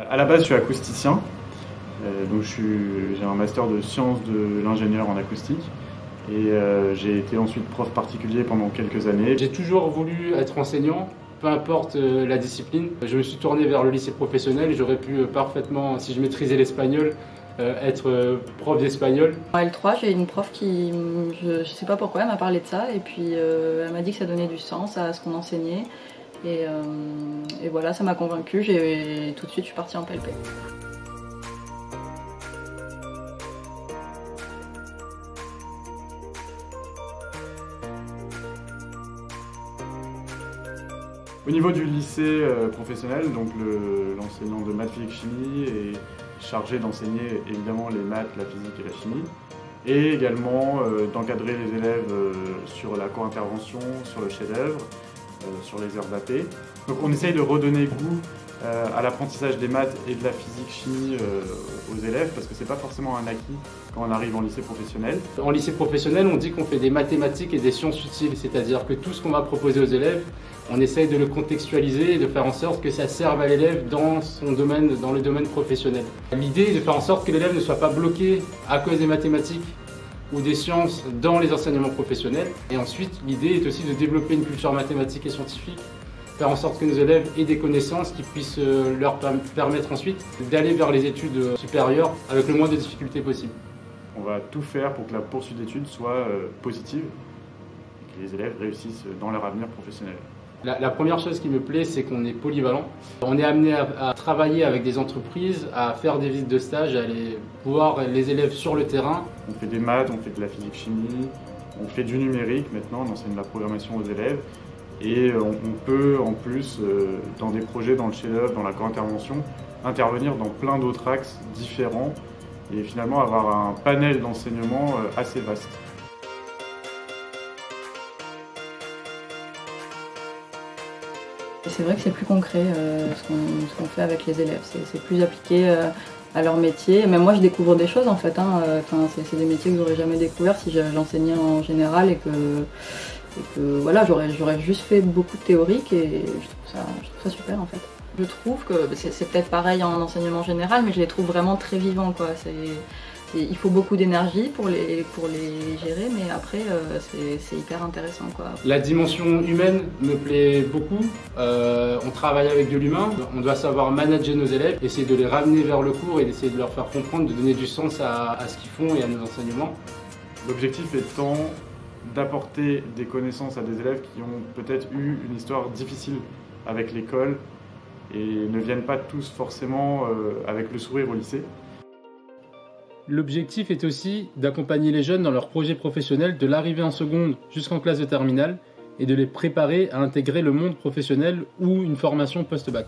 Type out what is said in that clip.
À la base, je suis acousticien, donc j'ai un master de sciences de l'ingénieur en acoustique et j'ai été ensuite prof particulier pendant quelques années. J'ai toujours voulu être enseignant, peu importe la discipline. Je me suis tourné vers le lycée professionnel, j'aurais pu parfaitement, si je maîtrisais l'espagnol, être prof d'espagnol. En L3, j'ai une prof qui, je sais pas pourquoi, elle m'a parlé de ça et puis elle m'a dit que ça donnait du sens à ce qu'on enseignait. Et voilà, ça m'a convaincue, tout de suite je suis partie en PLP. Au niveau du lycée professionnel, donc l'enseignant de maths, physique, chimie est chargé d'enseigner évidemment les maths, la physique et la chimie, et également d'encadrer les élèves sur la co-intervention, sur le chef-d'œuvre, sur les heures d'AP. Donc on essaye de redonner goût à l'apprentissage des maths et de la physique-chimie aux élèves, parce que c'est pas forcément un acquis quand on arrive en lycée professionnel. En lycée professionnel, on dit qu'on fait des mathématiques et des sciences utiles, c'est-à-dire que tout ce qu'on va proposer aux élèves, on essaye de le contextualiser et de faire en sorte que ça serve à l'élève dans son domaine, dans le domaine professionnel. L'idée est de faire en sorte que l'élève ne soit pas bloqué à cause des mathématiques ou des sciences dans les enseignements professionnels. Et ensuite, l'idée est aussi de développer une culture mathématique et scientifique, faire en sorte que nos élèves aient des connaissances qui puissent leur permettre ensuite d'aller vers les études supérieures avec le moins de difficultés possible. On va tout faire pour que la poursuite d'études soit positive et que les élèves réussissent dans leur avenir professionnel. La première chose qui me plaît, c'est qu'on est polyvalent. On est amené à travailler avec des entreprises, à faire des visites de stage, à aller voir les élèves sur le terrain. On fait des maths, on fait de la physique-chimie, on fait du numérique maintenant, on enseigne la programmation aux élèves. Et on peut en plus, dans des projets, dans le chef-d'œuvre, dans la co-intervention, intervenir dans plein d'autres axes différents et finalement avoir un panel d'enseignement assez vaste. C'est vrai que c'est plus concret ce qu'on fait avec les élèves, c'est plus appliqué à leur métier. Même moi je découvre des choses en fait, c'est des métiers que j'aurais jamais découvert si j'enseignais en général et que voilà, j'aurais juste fait beaucoup de théorique et je trouve ça super en fait. Je trouve que c'est peut-être pareil en enseignement général, mais je les trouve vraiment très vivants quoi. Il faut beaucoup d'énergie pour les gérer, mais après c'est hyper intéressant quoi. La dimension humaine me plaît beaucoup. On travaille avec de l'humain, on doit savoir manager nos élèves, essayer de les ramener vers le cours et d'essayer de leur faire comprendre, de donner du sens à ce qu'ils font et à nos enseignements. L'objectif étant d'apporter des connaissances à des élèves qui ont peut-être eu une histoire difficile avec l'école et ne viennent pas tous forcément avec le sourire au lycée. L'objectif est aussi d'accompagner les jeunes dans leurs projets professionnels de l'arrivée en seconde jusqu'en classe de terminale et de les préparer à intégrer le monde professionnel ou une formation post-bac.